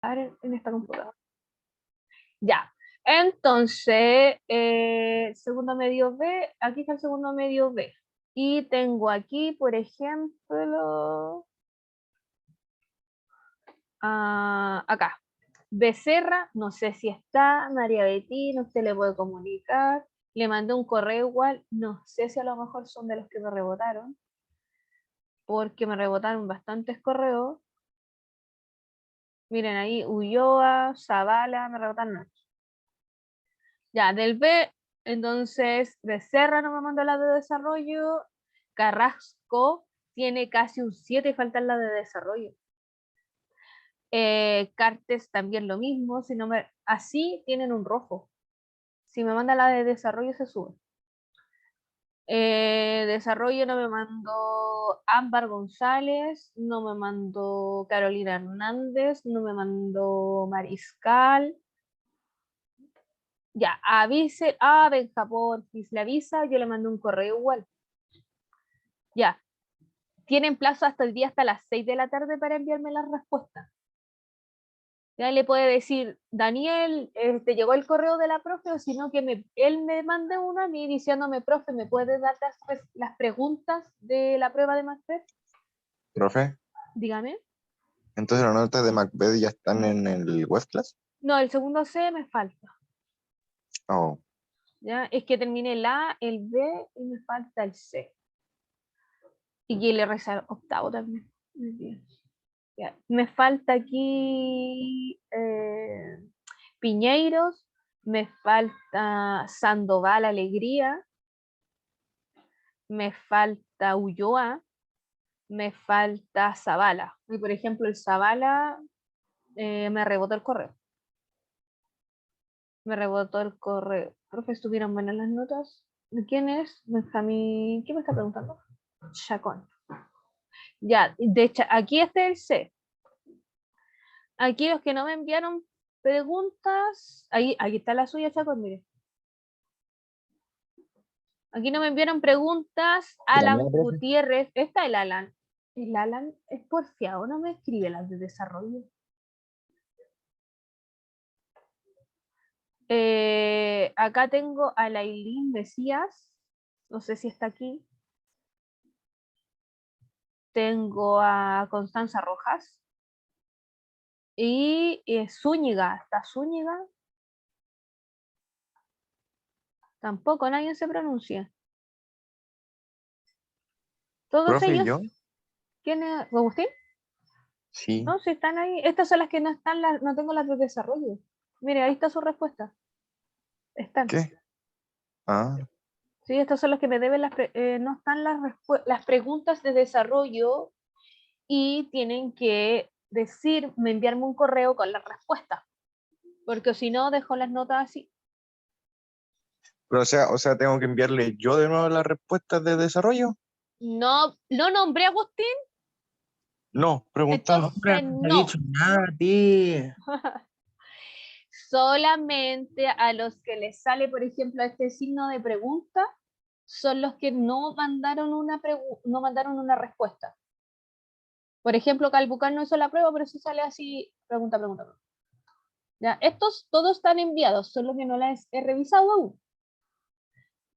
en esta computadora. Ya. Entonces, segundo medio B, aquí está el segundo medio B. Y tengo aquí, por ejemplo, acá. Becerra, no sé si está, María Betty, no se le puede comunicar. Le mandé un correo igual, no sé si a lo mejor son de los que me rebotaron, porque me rebotaron bastantes correos. Miren ahí, Ulloa, Zavala, me rebotaron. Ya, del B, entonces Becerra no me mandó la de desarrollo, Carrasco tiene casi un 7 y falta la de desarrollo. Cartes también lo mismo, si no me, así tienen un rojo. Si me manda la de desarrollo se sube. Desarrollo no me mandó Ámbar González, no me mandó Carolina Hernández, no me mandó Mariscal. Ya, avise, Benjapón, si le avisa, yo le mando un correo igual. Ya, tienen plazo hasta el día, hasta las 6 de la tarde para enviarme la respuesta. Ya le puede decir, Daniel, te llegó el correo de la profe, o sino que él me mande uno a mí diciéndome, profe, ¿me puede dar las preguntas de la prueba de Macbeth? Profe, Dígame. entonces las notas de Macbeth ya están en el web class. No, el segundo C me falta. Oh, ¿Ya? Es que terminé el A, el B y me falta el C. Y el R octavo también. Muy bien. Ya. Me falta aquí Piñeiros, me falta Sandoval Alegría, me falta Ulloa, me falta Zavala. Y por ejemplo, el Zavala me rebotó el correo. Me rebotó el correo. Profe, ¿estuvieron buenas las notas? ¿Quién es? Benjamín. ¿Quién me está preguntando? Chacón. Ya, de hecho, aquí está el C. Aquí los que no me enviaron preguntas, ahí está la suya, Chacón, mire. Aquí no me enviaron preguntas. Alan Gutiérrez. Está el Alan. El Alan es porfiado, no me escribe las de desarrollo. Acá tengo a Lailín Mesías. No sé si está aquí. Tengo a Constanza Rojas. Y Zúñiga. ¿Está Zúñiga? Tampoco, nadie se pronuncia. Todos profe, ¿y ellos. yo? ¿Quién es? ¿Agustín? Sí. No, si están ahí. Estas son las que no están, no tengo las de desarrollo. Mire, ahí está su respuesta. Están. ¿Qué? Ah, Sí, estos son los que me deben no están las preguntas de desarrollo y tienen que enviarme un correo con la respuesta, porque si no dejo las notas así. pero o sea, tengo que enviarle yo de nuevo las respuestas de desarrollo. No, no nombré a Agustín, No, preguntando. Hombre, entonces no te ha no. dicho nada a ti. Solamente a los que les sale, por ejemplo, este signo de pregunta, son los que no mandaron no mandaron una respuesta. Por ejemplo, Calbucan no hizo la prueba, pero sí sale así, pregunta, pregunta, pregunta. ¿Ya? Estos todos están enviados, solo que no las he revisado aún.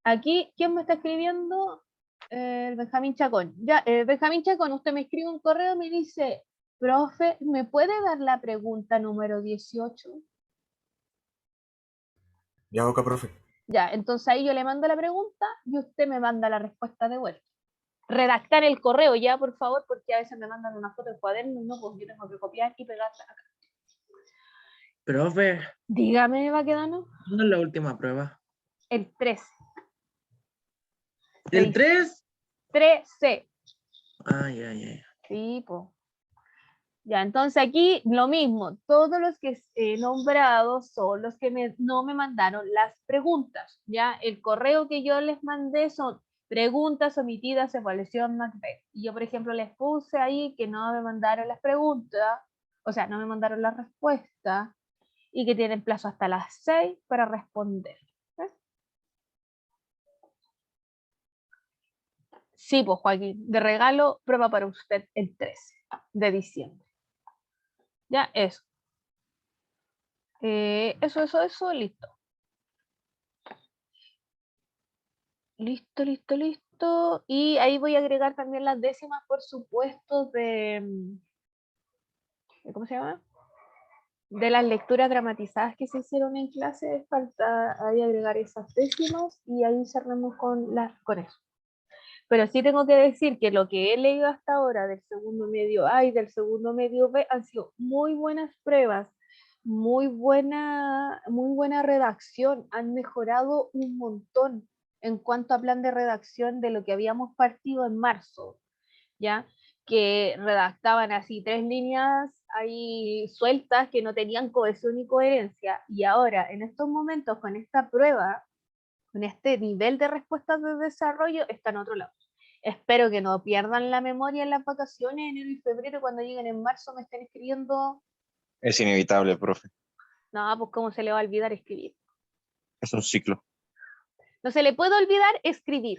Aquí, ¿quién me está escribiendo? El Benjamín Chacón. Ya, Benjamín Chacón, usted me escribe un correo y me dice, profe, ¿me puede dar la pregunta número 18? Ya, ok, profe. Ya, entonces ahí yo le mando la pregunta y usted me manda la respuesta de vuelta. Redactar el correo ya, por favor, porque a veces me mandan una foto del cuaderno y no, pues yo tengo que copiar y pegarla acá. Profe, Dígame, Baquedano. ¿cuándo es la última prueba? El 13. ¿El 3? 13. Ay, ay, ay. Sí, pues. Ya, entonces aquí lo mismo, todos los que he nombrado son los que no me mandaron las preguntas, ya, el correo que yo les mandé son preguntas omitidas, evaluación Macbeth, y yo por ejemplo les puse ahí que no me mandaron las preguntas, o sea, no me mandaron la respuesta, y que tienen plazo hasta las 6 para responder. Sí, pues Joaquín, de regalo, prueba para usted el 13 de diciembre. Ya, eso. Eso, listo. Listo. Y ahí voy a agregar también las décimas, por supuesto, de ¿cómo se llama? De las lecturas dramatizadas que se hicieron en clase. Falta ahí agregar esas décimas y ahí cerramos con eso. Pero sí tengo que decir que lo que he leído hasta ahora del segundo medio A y del segundo medio B han sido muy buenas pruebas, muy buena redacción, han mejorado un montón en cuanto a plan de redacción de lo que habíamos partido en marzo, ¿ya? Que redactaban así 3 líneas ahí sueltas que no tenían cohesión ni coherencia, y ahora en estos momentos con esta prueba, con este nivel de respuestas de desarrollo, está en otro lado. Espero que no pierdan la memoria en las vacaciones, enero y febrero, cuando lleguen en marzo me estén escribiendo. Es inevitable, profe. No, pues cómo se le va a olvidar escribir. Es un ciclo. No se le puede olvidar escribir.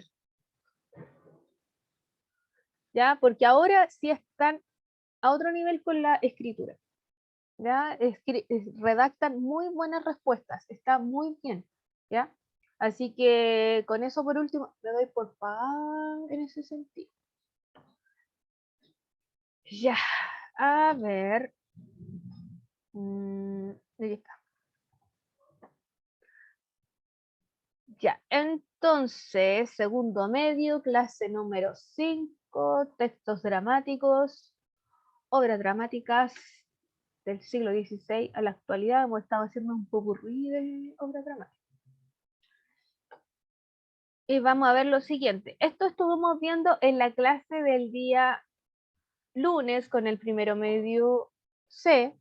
¿Ya? Porque ahora sí están a otro nivel con la escritura. ¿Ya? Redactan muy buenas respuestas, está muy bien. ¿Ya? Así que con eso por último, me doy por paz en ese sentido. Ya, a ver. Ahí está. Ya, entonces, segundo medio, clase número 5, textos dramáticos, obras dramáticas del siglo XVI a la actualidad. Hemos estado haciendo un popurrí de obras dramáticas. Y vamos a ver lo siguiente. Esto estuvimos viendo en la clase del día lunes con el primero medio C,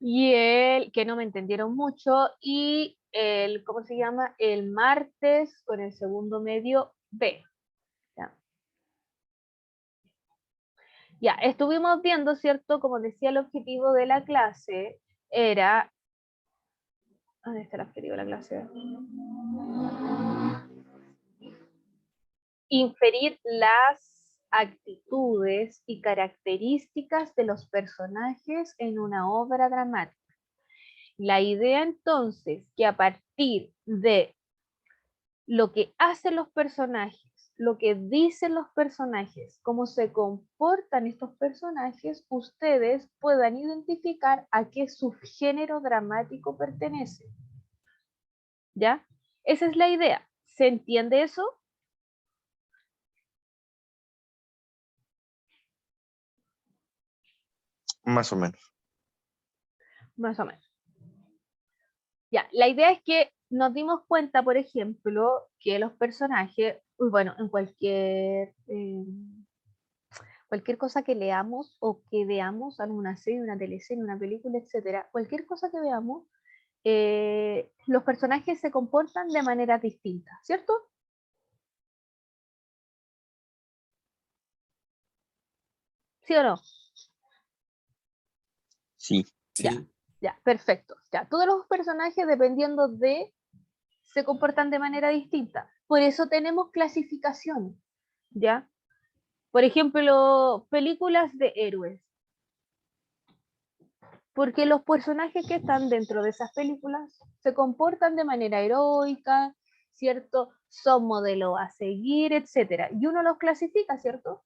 y el que no me entendieron mucho, y el, ¿cómo se llama? El martes con el segundo medio B. Ya, estuvimos viendo, ¿cierto? Como decía, el objetivo de la clase era... ¿Dónde está el objetivo de la clase? Inferir las actitudes y características de los personajes en una obra dramática. La idea entonces que a partir de lo que hacen los personajes, lo que dicen los personajes, cómo se comportan estos personajes, ustedes puedan identificar a qué subgénero dramático pertenece. ¿Ya? Esa es la idea. ¿Se entiende eso? Más o menos. Más o menos. Ya, la idea es que nos dimos cuenta, por ejemplo, que los personajes, bueno, en cualquier cosa que leamos o que veamos, alguna serie, una teleserie, una película, etcétera, cualquier cosa que veamos, los personajes se comportan de manera distinta, ¿cierto? ¿Sí o no? Sí. Ya, ya, perfecto. Ya, todos los personajes, dependiendo de, se comportan de manera distinta. Por eso tenemos clasificaciones, ¿ya? Por ejemplo, películas de héroes. Porque los personajes que están dentro de esas películas se comportan de manera heroica, ¿cierto? Son modelos a seguir, etcétera. Y uno los clasifica, ¿cierto?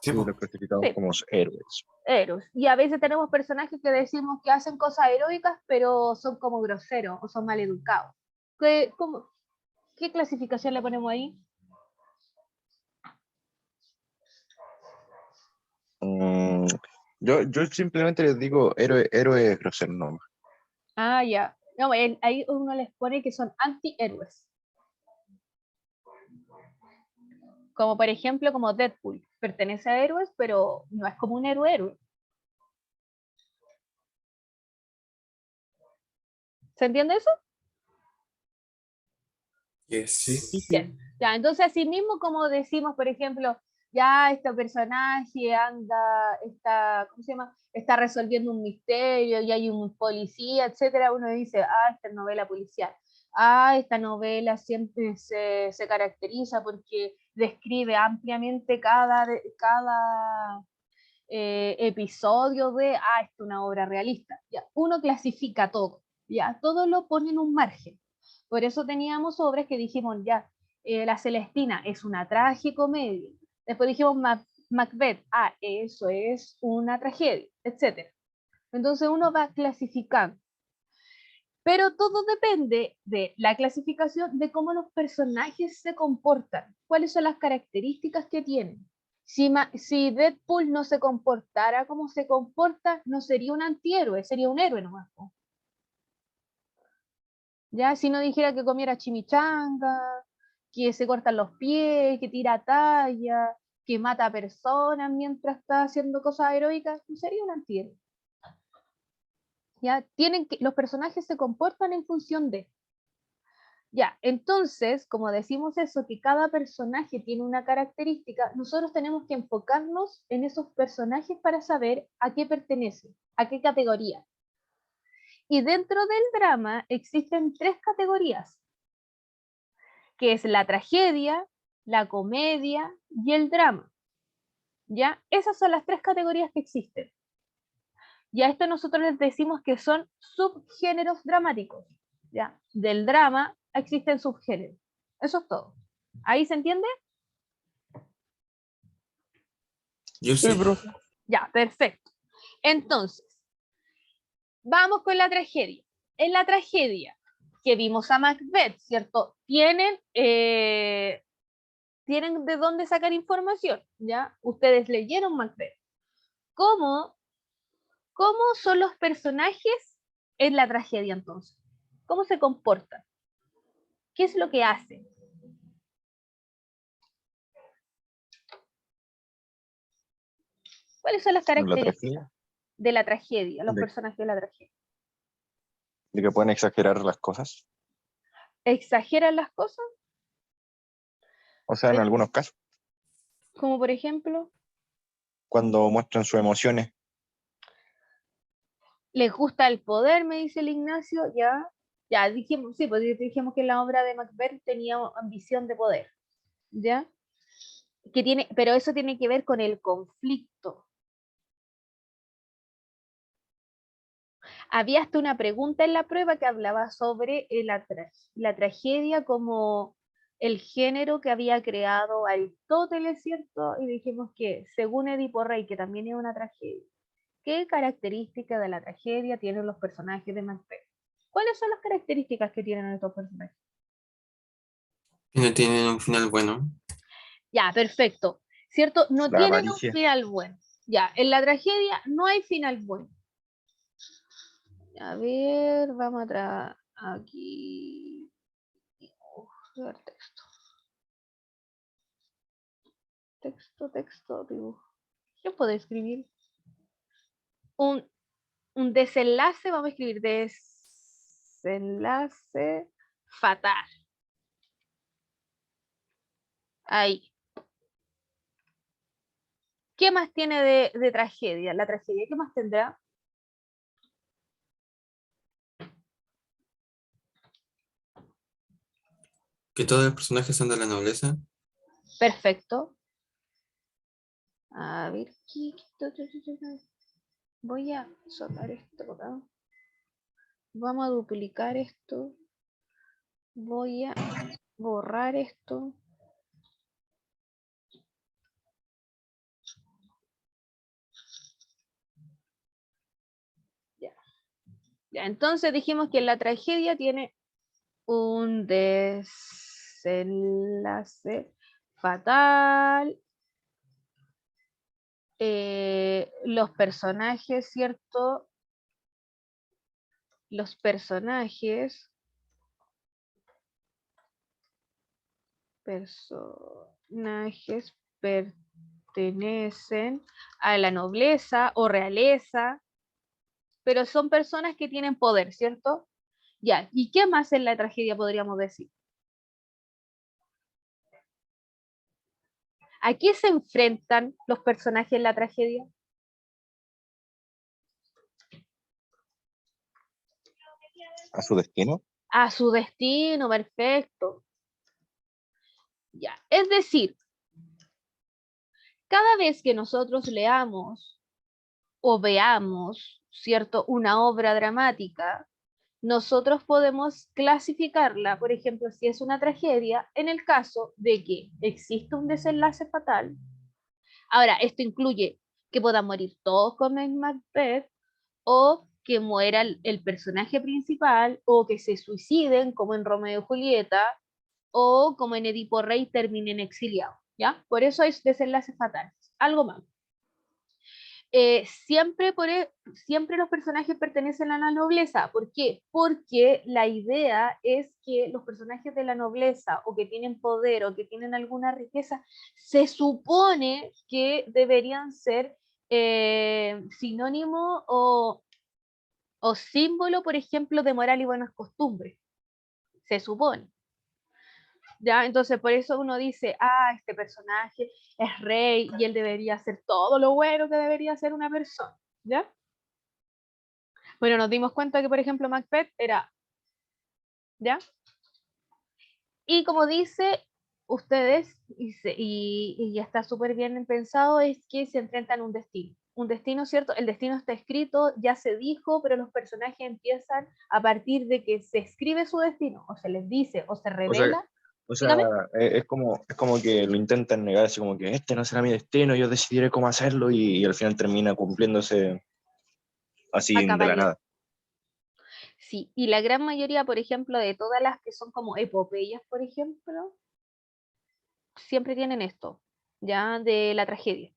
Sí, los clasificamos Sí, como héroes. héroes. Y a veces tenemos personajes que decimos que hacen cosas heroicas, pero son como groseros o son maleducados. ¿Qué clasificación le ponemos ahí? Mm, yo simplemente les digo héroe grosero nomás. Ah, ya. No, ahí uno les pone que son antihéroes. Como por ejemplo, como Deadpool. Pertenece a héroes, pero no es como un héroe. ¿Se entiende eso? Sí. Bien. Ya, entonces así mismo como decimos, por ejemplo, ya este personaje ¿cómo se llama? Está resolviendo un misterio y hay un policía, etcétera, uno dice, esta es novela policial. Esta novela siempre se caracteriza porque describe ampliamente episodio de, esto es una obra realista. Ya, uno clasifica todo, ya, todo lo pone en un margen. Por eso teníamos obras que dijimos, ya, La Celestina es una tragicomedia. Después dijimos Macbeth, eso es una tragedia, etc. Entonces uno va clasificando. Pero todo depende de la clasificación de cómo los personajes se comportan, cuáles son las características que tienen. Si Deadpool no se comportara como se comporta, no sería un antihéroe, sería un héroe nomás. Ya, si no dijera que comiera chimichanga, que se cortan los pies, que tira talla, que mata a personas mientras está haciendo cosas heroicas, no sería un antihéroe. Ya, los personajes se comportan en función de. Ya, entonces, como decimos eso, que cada personaje tiene una característica, nosotros tenemos que enfocarnos en esos personajes para saber a qué pertenecen, a qué categoría. Y dentro del drama existen 3 categorías, que es la tragedia, la comedia y el drama. ¿Ya? Esas son las 3 categorías que existen. Y a esto nosotros les decimos que son subgéneros dramáticos. ¿Ya? Del drama existen subgéneros. Eso es todo. ¿Ahí se entiende? Yo Sí, sí. profe. Ya, perfecto. Entonces, vamos con la tragedia. En la tragedia que vimos a Macbeth, ¿cierto? Tienen de dónde sacar información, ¿ya? Ustedes leyeron Macbeth. ¿Cómo son los personajes en la tragedia entonces? ¿Cómo se comportan? ¿Qué es lo que hacen? ¿Cuáles son las La características tragedia, de la tragedia, los de, personajes de la tragedia? de que pueden exagerar las cosas. ¿Exageran las cosas? O sea, en algunos casos, Como por ejemplo, cuando muestran sus emociones. les gusta el poder, me dice el Ignacio, ya dijimos, sí, pues dijimos que la obra de Macbeth tenía ambición de poder, ¿ya? Pero eso tiene que ver con el conflicto. Había hasta una pregunta en la prueba que hablaba sobre la tragedia como el género que había creado Aristóteles, ¿cierto? Y dijimos que según Edipo Rey, que también es una tragedia, ¿qué características de la tragedia tienen los personajes de Macbeth? ¿Cuáles son las características que tienen estos personajes? Que no tienen un final bueno. Ya, perfecto. ¿Cierto? No La tienen un avaricia. final bueno. Ya, en la tragedia no hay final bueno. A ver, vamos atrás. Aquí. Ver texto. Texto, dibujo. ¿Qué puedo escribir? Un desenlace, vamos a escribir desenlace fatal. Ahí. ¿Qué más tiene de tragedia? La tragedia, ¿qué más tendrá? Que todos los personajes son de la nobleza. Perfecto. A ver, voy a soltar esto acá. Vamos a duplicar esto. Voy a borrar esto. Ya. Ya, entonces dijimos que la tragedia tiene un desenlace fatal. Los personajes, ¿cierto? Los personajes pertenecen a la nobleza o realeza, pero son personas que tienen poder, ¿cierto? Ya, ¿y qué más en la tragedia podríamos decir? ¿A qué se enfrentan los personajes en la tragedia? A su destino. A su destino, perfecto. Ya, es decir, cada vez que nosotros leamos o veamos, ¿cierto?, una obra dramática, nosotros podemos clasificarla, por ejemplo, si es una tragedia, en el caso de que existe un desenlace fatal. Ahora, esto incluye que puedan morir todos como en Macbeth, o que muera el personaje principal, o que se suiciden como en Romeo y Julieta, o como en Edipo Rey terminen exiliados, ¿ya? Por eso es desenlaces fatales. Algo más. Siempre los personajes pertenecen a la nobleza. ¿Por qué? Porque la idea es que los personajes de la nobleza o que tienen poder o que tienen alguna riqueza, se supone que deberían ser sinónimo o símbolo, por ejemplo, de moral y buenas costumbres. Se supone. ¿Ya? Entonces, por eso uno dice, este personaje es rey y él debería hacer todo lo bueno que debería hacer una persona. ¿Ya? Bueno, nos dimos cuenta que, por ejemplo, Macbeth era, ¿ya? Y como dice ustedes, y ya está súper bien pensado, es que se enfrentan a un destino. Un destino, ¿cierto? El destino está escrito, ya se dijo, pero los personajes empiezan a partir de que se escribe su destino, o se les dice, o se O sea, revela. o sea, Dígame. es como que lo intentan negar, así como que este no será mi destino, yo decidiré cómo hacerlo y al final termina cumpliéndose así A de la cabalidad. nada. Sí, y la gran mayoría, por ejemplo, de todas las que son como epopeyas, por ejemplo, siempre tienen esto, ya de la tragedia.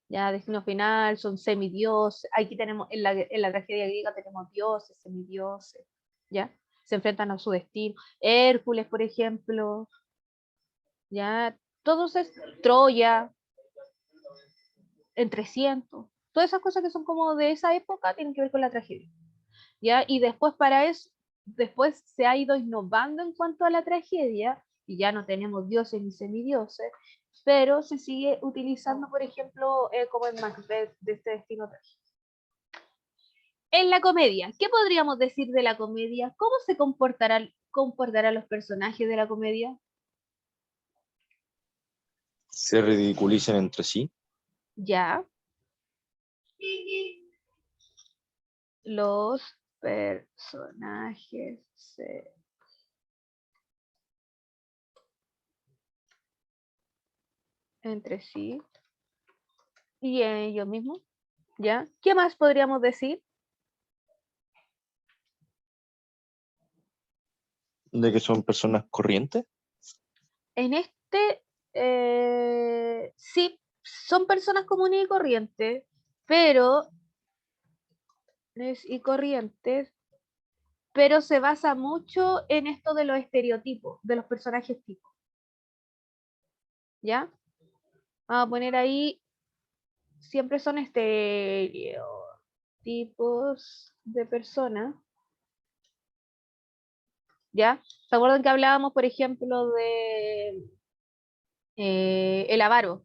Ya destino final, son semidioses. Aquí tenemos, en la tragedia griega tenemos dioses, semidioses, ¿ya? Se enfrentan a su destino. Hércules, por ejemplo, ya, todos es Troya, en 300. Todas esas cosas que son como de esa época tienen que ver con la tragedia, ¿ya? Y después para eso, después se ha ido innovando en cuanto a la tragedia, y ya no tenemos dioses ni semidioses, pero se sigue utilizando, por ejemplo, como en Macbeth, de este destino trágico. En la comedia, ¿qué podríamos decir de la comedia? ¿Cómo se comportarán los personajes de la comedia? Se ridiculicen entre sí. Ya, los personajes entre sí y ellos mismos. ¿Ya? ¿Qué más podríamos decir? De que son personas corrientes. En este, sí, son personas comunes y corrientes, pero pero se basa mucho en esto de los estereotipos, de los personajes tipos. ¿Ya? Vamos a poner ahí, siempre son estereotipos de personas. ¿Ya? ¿Se acuerdan que hablábamos, por ejemplo, de el avaro?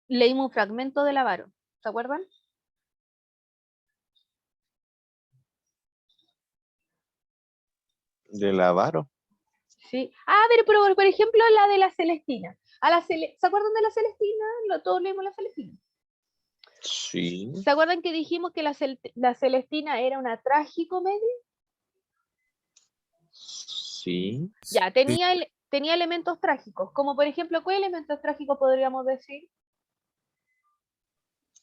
Leímos un fragmento del avaro, ¿se acuerdan? Del avaro. Sí. Pero por ejemplo, la de la Celestina. ¿Se acuerdan de la Celestina? Todos leímos la Celestina. Sí. ¿Se acuerdan que dijimos que la Celestina era una tragicomedia? Sí. Ya, tenía elementos trágicos, como por ejemplo, ¿qué elementos trágicos podríamos decir?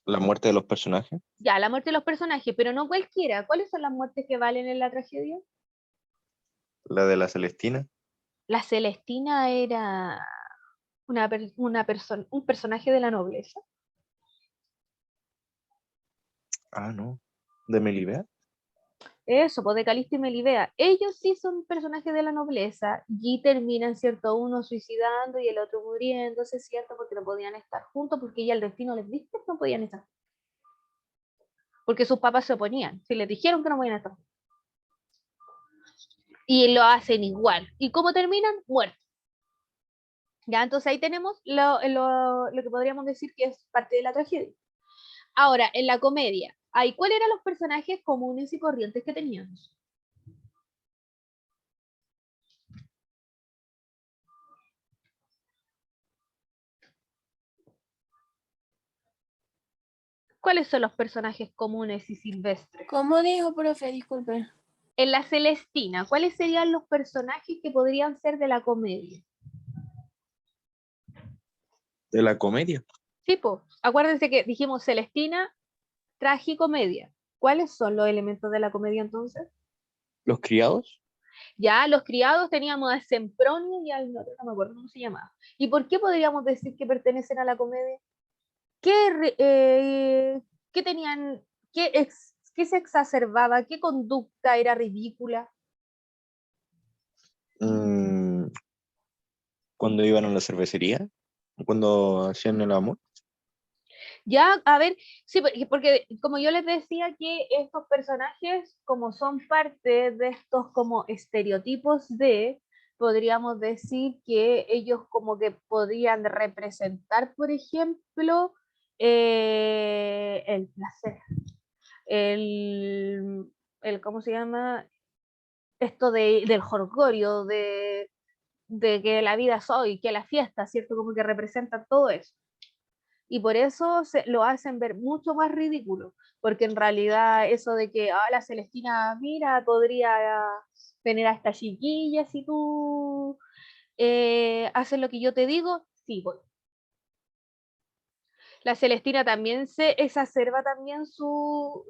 La muerte de los personajes. Ya, la muerte de los personajes, pero no cualquiera. ¿Cuáles son las muertes que valen en la tragedia? La de la Celestina. La Celestina era un personaje de la nobleza. Ah, no. De Melibea. Eso, pues de Calisto y Melibea. Ellos sí son personajes de la nobleza y terminan, ¿cierto? Uno suicidando y el otro muriéndose, ¿cierto? Porque no podían estar juntos, porque ya el destino les dice que no podían estar. Porque sus papás se oponían. Si les dijeron que no podían estar. Y lo hacen igual. ¿Y cómo terminan? Muertos. Ya, entonces ahí tenemos lo que podríamos decir que es parte de la tragedia. Ahora, en la comedia, ¿cuáles eran los personajes comunes y corrientes que teníamos? ¿Cuáles son los personajes comunes y silvestres? ¿Cómo dijo, profe? Disculpe. En la Celestina, ¿cuáles serían los personajes que podrían ser de la comedia? De la comedia. Sí, po. Acuérdense que dijimos Celestina, tragicomedia. ¿Cuáles son los elementos de la comedia entonces? Los criados. Ya los criados teníamos a Sempronio y al otro, no me acuerdo cómo se llamaba. ¿Y por qué podríamos decir que pertenecen a la comedia? ¿Qué tenían, qué se exacerbaba? ¿Qué conducta era ridícula? Cuando iban a la cervecería, cuando hacían el amor. Ya, a ver, sí, porque como yo les decía que estos personajes, como son parte de estos como estereotipos podríamos decir que ellos como que podrían representar, por ejemplo, el placer, ¿cómo se llama? Esto del jolgorio, de que la vida soy, que la fiesta, ¿cierto? Como que representan todo eso. Y por eso lo hacen ver mucho más ridículo, porque en realidad eso de que la Celestina, mira, podría tener a esta chiquilla si tú haces lo que yo te digo, sí, voy. La Celestina también se exacerba también su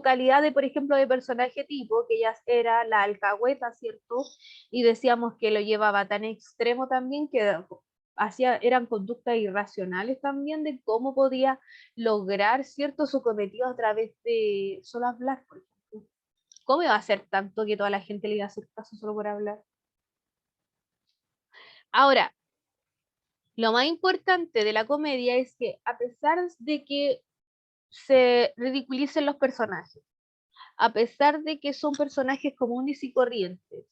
calidad de, por ejemplo, de personaje tipo, que ella era la alcahueta, ¿cierto? Y decíamos que lo llevaba tan extremo también que eran conductas irracionales también de cómo podía lograr, ¿cierto?, su cometido a través de solo hablar, por ejemplo. ¿Cómo iba a hacer tanto que toda la gente le iba a hacer caso solo por hablar? Ahora, lo más importante de la comedia es que a pesar de que se ridiculicen los personajes, a pesar de que son personajes comunes y corrientes,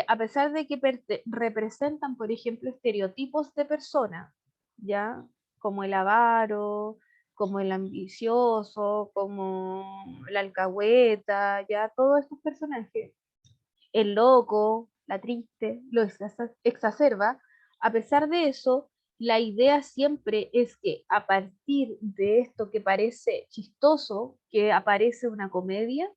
a pesar de que representan, por ejemplo, estereotipos de personas, ¿ya? Como el avaro, como el ambicioso, como la alcahueta, ya todos estos personajes, el loco, la triste, lo exacerba. A pesar de eso, la idea siempre es que a partir de esto que parece chistoso, que aparece una comedia,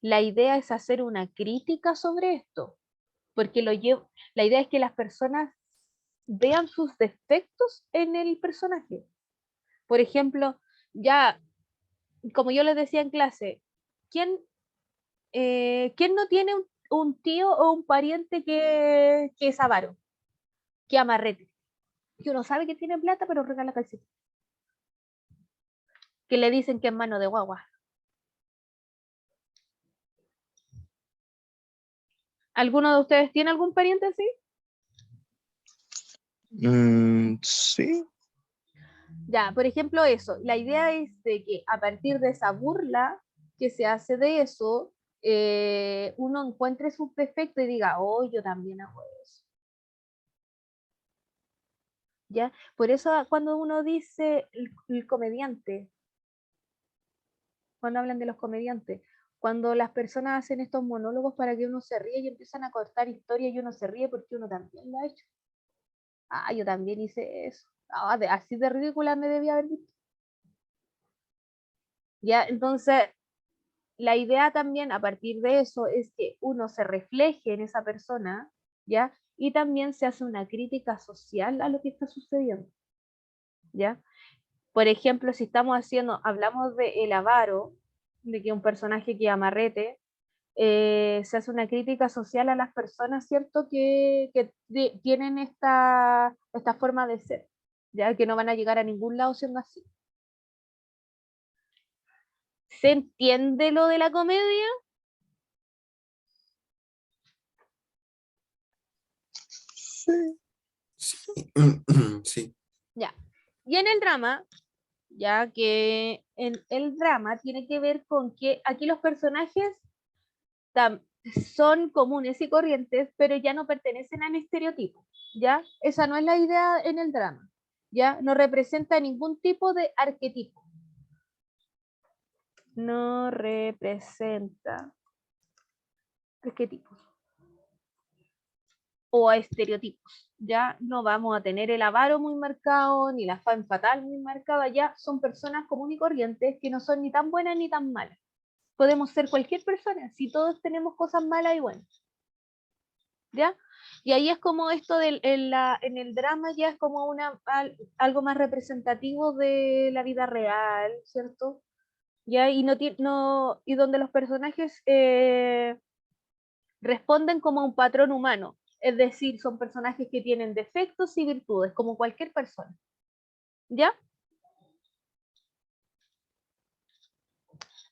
la idea es hacer una crítica sobre esto, porque la idea es que las personas vean sus defectos en el personaje. Por ejemplo, ya, como yo les decía en clase, ¿quién no tiene un tío o un pariente que es avaro, que amarrete? Que uno sabe que tiene plata, pero regala calcetines. Que le dicen que es mano de guagua. ¿Alguno de ustedes tiene algún pariente así? Sí. Ya, por ejemplo, eso. La idea es de que a partir de esa burla que se hace de eso, uno encuentre sus defectos y diga, oh, yo también hago eso. ¿Ya? Por eso cuando uno dice el comediante, cuando hablan de los comediantes, cuando las personas hacen estos monólogos para que uno se ríe y empiezan a cortar historias y uno se ríe porque uno también lo ha hecho. Ah, yo también hice eso. Ah, así de ridícula me debía haber visto. Ya, entonces, la idea también a partir de eso es que uno se refleje en esa persona, ¿ya? Y también se hace una crítica social a lo que está sucediendo, ¿ya? Por ejemplo, si hablamos de el avaro, de que un personaje que amarrete, se hace una crítica social a las personas, ¿cierto? Que tienen esta forma de ser, ya que no van a llegar a ningún lado siendo así. ¿Se entiende lo de la comedia? Sí. Sí. Sí. Ya. Y en el drama, ya que en el drama tiene que ver con que aquí los personajes son comunes y corrientes, pero ya no pertenecen a un estereotipo, ¿ya? Esa no es la idea en el drama, ¿ya? No representa ningún tipo de arquetipo. No representa arquetipos. o a estereotipos. Ya no vamos a tener el avaro muy marcado, ni la femme fatal muy marcada, ya son personas comunes y corrientes que no son ni tan buenas ni tan malas. Podemos ser cualquier persona, si todos tenemos cosas malas y buenas. ¿Ya? Y ahí es como esto en el drama ya es como algo más representativo de la vida real, ¿cierto? ¿Ya? Y, y donde los personajes responden como a un patrón humano, es decir, son personajes que tienen defectos y virtudes, como cualquier persona. ¿Ya?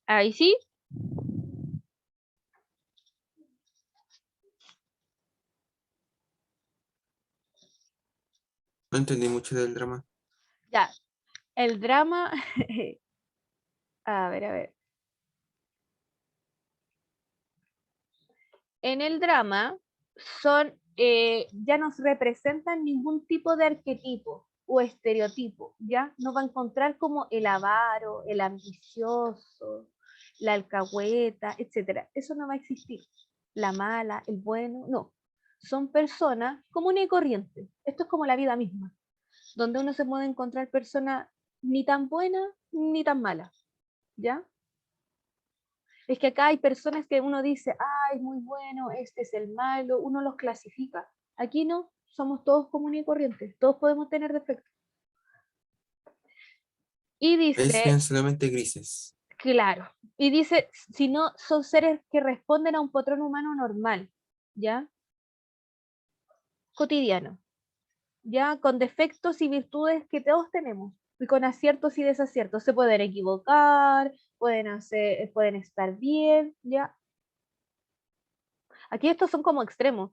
Ahí sí. No entendí mucho del drama. Ya. El drama. A ver. En el drama ya no representan ningún tipo de arquetipo o estereotipo, ¿ya? No va a encontrar como el avaro, el ambicioso, la alcahueta, etc. Eso no va a existir. La mala, el bueno, no. Son personas comunes y corrientes. Esto es como la vida misma, donde uno se puede encontrar personas ni tan buenas ni tan malas, ¿ya? Es que acá hay personas que uno dice, es muy bueno, este es el malo, uno los clasifica. Aquí no, somos todos comunes y corrientes, todos podemos tener defectos. Y dice, Sean solamente grises. claro, y dice, si no, son seres que responden a un patrón humano normal, ¿ya? Cotidiano, ¿ya? Con defectos y virtudes que todos tenemos, y con aciertos y desaciertos. Se pueden equivocar, pueden estar bien, ¿ya? Aquí estos son como extremos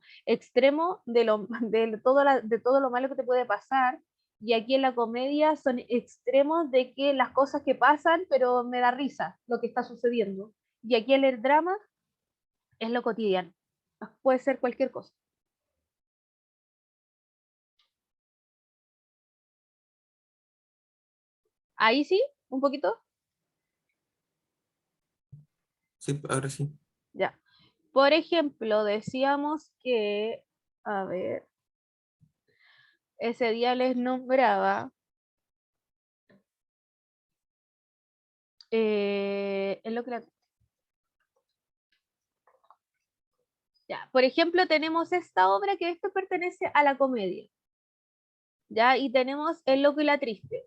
de todo lo malo que te puede pasar, y aquí en la comedia son extremos de que las cosas que pasan, pero me da risa lo que está sucediendo. Y aquí en el drama es lo cotidiano. Puede ser cualquier cosa. Ahí sí, un poquito. Sí, ahora sí. Ya. Por ejemplo, decíamos que, a ver, ese día les nombraba en lo que ya, por ejemplo, tenemos esta obra que esto pertenece a la comedia. ¿Ya? Y tenemos El loco y la triste.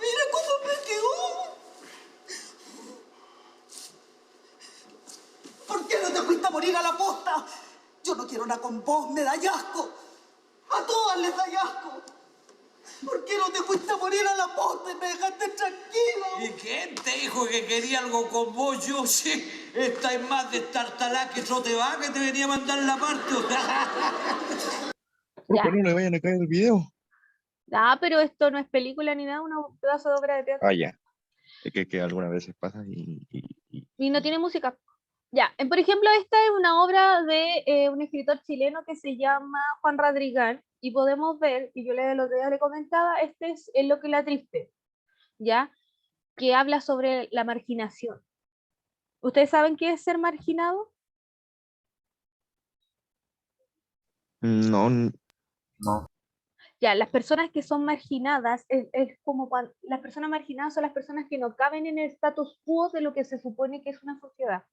Mira cómo me quedó. ¿Por qué no te fuiste a morir a la posta? Yo no quiero una con vos, me da asco. A todas les da asco. ¿Por qué no te fuiste a morir a la posta y me dejaste tranquilo? ¿Y quién te dijo que quería algo con vos? Yo sí. Esta es más de tartalá que trote va que te venía a mandar la parte. Ya. ¿Por qué no le vayan a caer el video? Pero esto no es película ni nada, un pedazo de obra de teatro. Ya. Es que algunas veces pasa y Y no tiene música. Ya, por ejemplo, esta es una obra de un escritor chileno que se llama Juan Radrigán, y podemos ver, y yo el otro día le comentaba, este es El loco y la triste, ¿ya? Que habla sobre la marginación. ¿Ustedes saben qué es ser marginado? no, no. Ya, las personas que son marginadas, es como las personas marginadas son las personas que no caben en el status quo de lo que se supone que es una sociedad.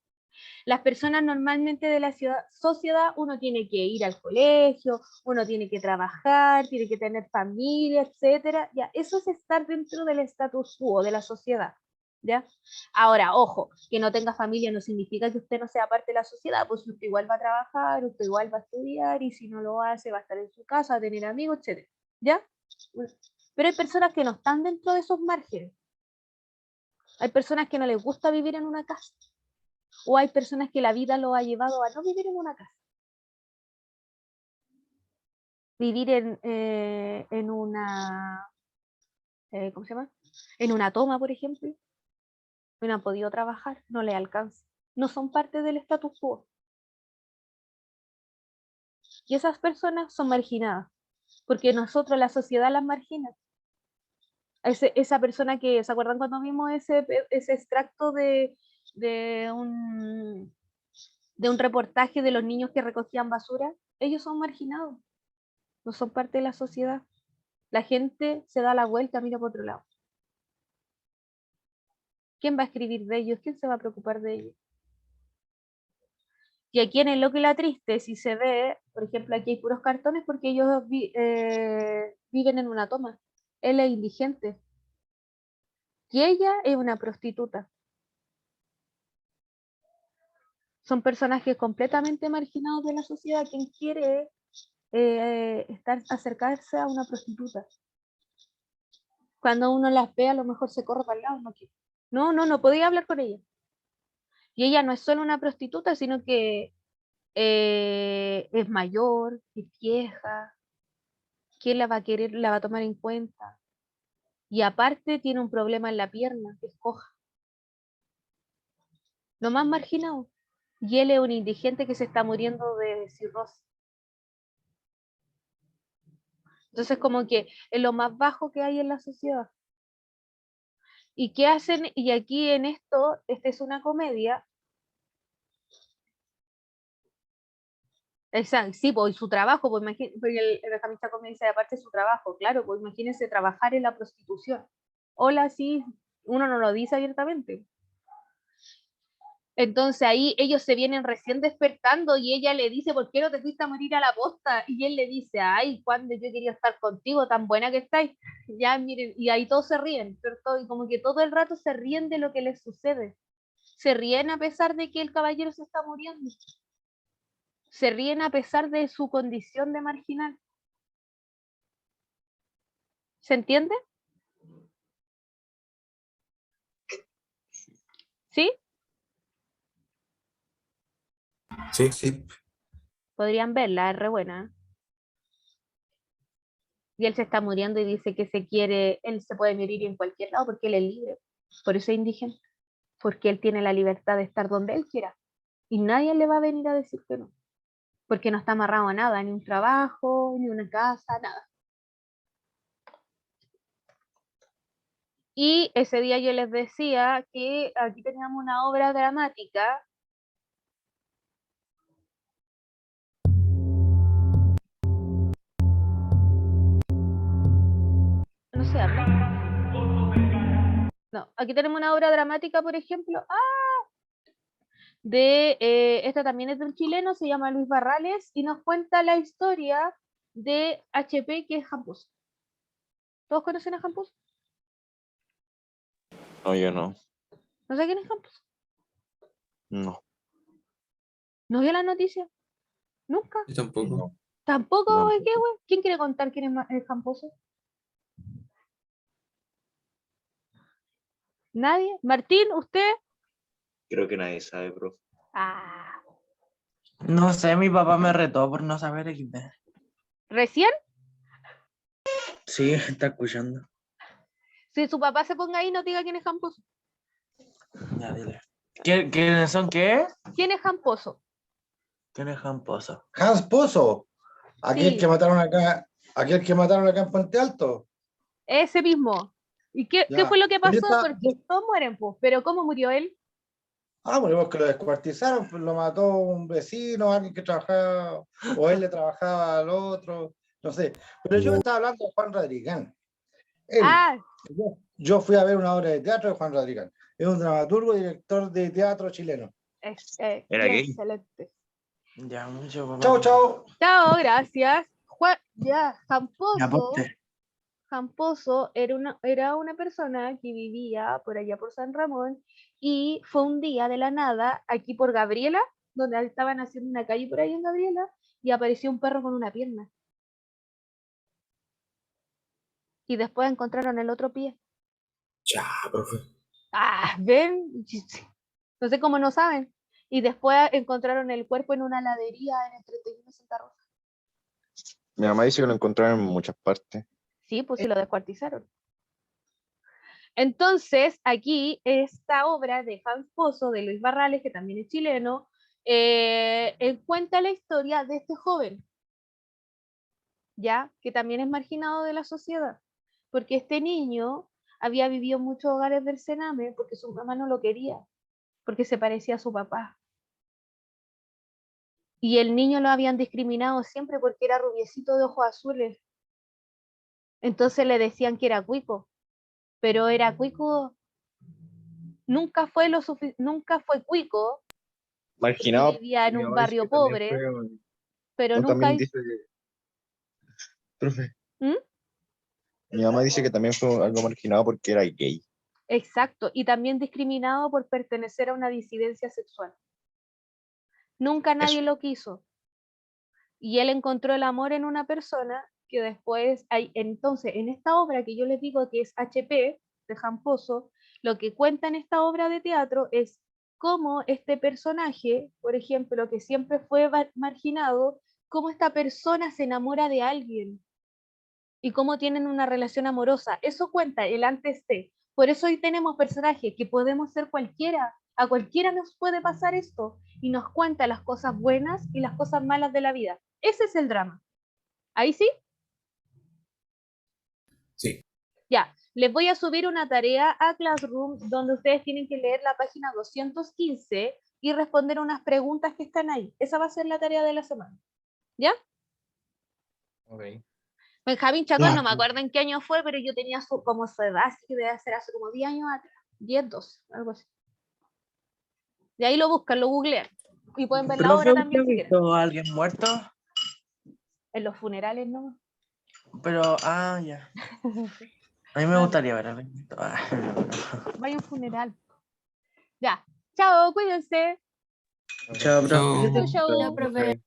Las personas normalmente de la sociedad, uno tiene que ir al colegio, uno tiene que trabajar, tiene que tener familia, etcétera. Ya, eso es estar dentro del status quo de la sociedad. ¿Ya? Ahora, ojo, que no tenga familia no significa que usted no sea parte de la sociedad, pues usted igual va a trabajar, usted igual va a estudiar, y si no lo hace va a estar en su casa, va a tener amigos, etcétera. ¿Ya? Pero hay personas que no están dentro de esos márgenes. Hay personas que no les gusta vivir en una casa. O hay personas que la vida lo ha llevado a no vivir en una casa. Vivir en una, ¿cómo se llama? En una toma, por ejemplo. No han podido trabajar, no le alcanza. No son parte del status quo. Y esas personas son marginadas, porque nosotros, la sociedad, las margina. Esa persona que, ¿se acuerdan cuando vimos ese extracto de de un reportaje de los niños que recogían basura, ellos son marginados, no son parte de la sociedad. La gente se da la vuelta, mira por otro lado. ¿Quién va a escribir de ellos? ¿Quién se va a preocupar de ellos? Y aquí en El Loco y la Triste, si se ve, por ejemplo, aquí hay puros cartones porque ellos viven en una toma. Él es indigente. Y ella es una prostituta. Son personajes completamente marginados de la sociedad. ¿Quién quiere acercarse a una prostituta? Cuando uno las ve, a lo mejor se corre para el lado. No podía hablar con ella. Y ella no es solo una prostituta, sino que es mayor, es vieja. ¿Quién la va a querer, la va a tomar en cuenta? Y aparte tiene un problema en la pierna, que es coja. Lo más marginado. Y él es un indigente que se está muriendo de cirrosis. Entonces, como que es lo más bajo que hay en la sociedad. ¿Y qué hacen? Y aquí en esto, esta es una comedia. Exacto, sí, pues su trabajo, pues porque el Benjamín Chacón me dice, aparte de su trabajo, claro, pues imagínense trabajar en la prostitución. Hola, sí, uno no lo dice abiertamente. Entonces ahí ellos se vienen recién despertando y ella le dice, ¿por qué no te fuiste a morir a la posta? Y él le dice, ay, cuando yo quería estar contigo, tan buena que estáis. Ya, miren, y ahí todos se ríen, ¿cierto? Y como que todo el rato se ríen de lo que les sucede. Se ríen a pesar de que el caballero se está muriendo. Se ríen a pesar de su condición de marginal. ¿Se entiende? ¿Sí? Sí, sí. Podrían verla, es re buena. Y él se está muriendo y dice que se quiere, él se puede morir en cualquier lado porque él es libre. Por eso es indígena. Porque él tiene la libertad de estar donde él quiera. Y nadie le va a venir a decir que no. Porque no está amarrado a nada, ni un trabajo, ni una casa, nada. Y ese día yo les decía que aquí teníamos una obra dramática. No se habla. No, aquí tenemos una obra dramática, por ejemplo, esta también es de un chileno, se llama Luis Barrales, y nos cuenta la historia de HP, que es Jamposo. ¿Todos conocen a Jamposo? No, yo no. ¿No sé quién es Jamposo? No. ¿No vio la noticia? ¿Nunca? Yo tampoco. No. ¿Tampoco? No. ¿Qué, güey? ¿Quién quiere contar quién es Jamposo? ¿Nadie? ¿Martín? ¿Usted? Creo que nadie sabe, profe. Ah, No sé, mi papá me retó por no saber XD. ¿recién? Sí, está escuchando. Si su papá se ponga ahí, no diga quién es Jamposo. Ya, dile. ¿Quiénes son qué? ¿Quién es Jamposo? ¿Quién es Jamposo? Hans Pozo, aquel Sí. que mataron acá en Puente Alto. Ese mismo. ¿Y qué Ya. fue lo que pasó? Ahorita- Porque todos mueren, pues. Pero ¿cómo murió él? Bueno, porque lo descuartizaron, pues lo mató un vecino, alguien que trabajaba, o él le trabajaba al otro, no sé. Pero yo estaba hablando de Juan Radrigán. Él, Ah, yo fui a ver una obra de teatro de Juan Radrigán. Es un dramaturgo y director de teatro chileno. ¿Era gay? excelente. Ya, mucho papá. Chao, chao. Chao, gracias. Ya, Jamposo. ponte. Jamposo era una persona que vivía por allá por San Ramón y fue un día de la nada aquí por Gabriela, donde estaban haciendo una calle por ahí en Gabriela, y apareció un perro con una pierna. Y después encontraron el otro pie. Ya, profe. Ah, ¿ven? No sé cómo no saben. Y después encontraron el cuerpo en una heladería en el 31 Santa Rosa. Mi mamá dice que lo encontraron en muchas partes. Sí, pues sí lo descuartizaron. Entonces, aquí esta obra de Hans Pozo, de Luis Barrales, que también es chileno, cuenta la historia de este joven, ya, que también es marginado de la sociedad, porque este niño había vivido en muchos hogares del Sename porque su mamá no lo quería. porque se parecía a su papá. Y el niño lo habían discriminado siempre porque era rubiecito de ojos azules. Entonces le decían que era cuico, pero era cuico, nunca fue cuico, porque Marginado. vivía en Mi un mamá dice barrio que también pobre, fue- pero o nunca... también dice, profe, ¿Mm? mi mamá dice que también fue algo marginado porque era gay. Exacto, y también discriminado por pertenecer a una disidencia sexual. Nunca nadie Eso. lo quiso. Y él encontró el amor en una persona que después, entonces, en esta obra que yo les digo que es HP, de Jamposo, lo que cuenta en esta obra de teatro es cómo este personaje, por ejemplo, que siempre fue marginado, cómo esta persona se enamora de alguien y cómo tienen una relación amorosa. Eso cuenta el antes de. Por eso hoy tenemos personajes que podemos ser cualquiera. A cualquiera nos puede pasar esto y nos cuenta las cosas buenas y las cosas malas de la vida. Ese es el drama. ¿Ahí sí? Sí. Ya, les voy a subir una tarea a Classroom donde ustedes tienen que leer la página 215 y responder unas preguntas que están ahí. Esa va a ser la tarea de la semana. ¿Ya? Ok. Benjamín Chacón, Ya. no me acuerdo en qué año fue, pero yo tenía como su edad, así que debe ser hace como 10 años atrás. 10, 12, algo así. De ahí lo buscan, lo googlean. Y pueden ver la Profe, obra ¿usted también ha si quieren. visto a alguien muerto? En los funerales, ¿no? Pero, ya. A mí me No, gustaría ver a alguien muerto. vaya a un funeral. Ya. Chao, cuídense. Chao, profe. Chao. Chau, chau. Ya, profe.